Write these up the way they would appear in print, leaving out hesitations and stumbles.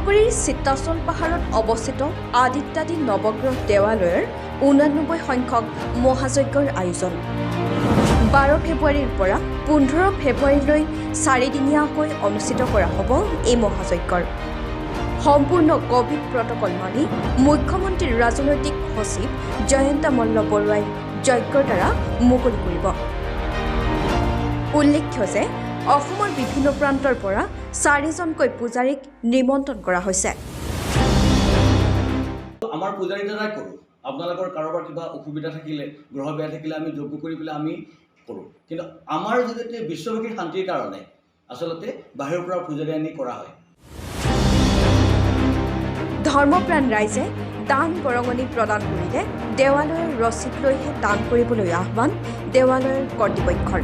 শিৱসাগৰীৰ চিত্তাচল পাহাৰত অৱস্থিত আদিত্যাদি নৱগ্ৰহ দেৱালয়ৰ 89 সংখ্যক মহাযজ্ঞৰ আয়োজন 12 ফেব্ৰুৱাৰীৰ পৰা 15 ফেব্ৰুৱাৰীলৈ 4দিনীয়াকৈ অনুষ্ঠিত কৰা হ'ব এই মহাযজ্ঞৰ সম্পূৰ্ণ কোভিড প্ৰটকল মানি মুখ্যমন্ত্ৰীৰ ৰাজনৈতিক সচিব JayantaMallaBaruahই যজ্ঞৰ দ্বাৰা মুকলি কৰিব। উল্লেখ্য যে অসমৰ বিভিন্ন প্ৰান্তৰ পৰা 4জনকৈ পূজাৰীক নিমন্ত্ৰণ কৰা হৈছে। আমাৰ পূজাৰীৰ দ্বাৰাই কৰোঁ। আপোনালোকৰ কাৰোবাৰ কিবা অসুবিধা থাকিলে গ্ৰহ বেয়া থাকিলে আমি যজ্ঞ কৰি পেলাই আমি কৰোঁ, কিন্তু আমাৰ যিহেতু বিশ্ববাসীৰ শান্তিৰ কাৰণে আচলতে বাহিৰৰ পৰা পূজাৰী আনি কৰা হয়। ধৰ্মপ্ৰাণ ৰাইজে দান বৰঙণি প্ৰদান কৰিলে দেৱালয়ৰ ৰচিদ লৈহে দান কৰিবলৈ আহ্বান দেৱালয়ৰ কৰ্তৃপক্ষৰ।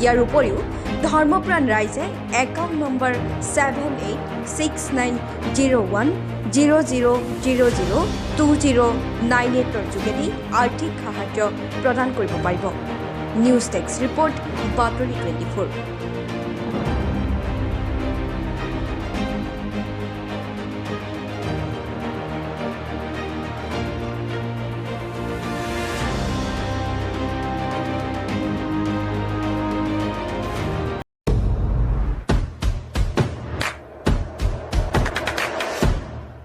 ইয়াৰ উপৰিও ধৰ্মপ্ৰাণ ৰাইজে একাউণ্ট নম্বৰ 78690100002098 যোগেদি আৰ্থিক সাহায্য প্ৰদান কৰিব পাৰিব। নিউজ ডেস্ক ৰিপৰ্ট বাতৰি 24।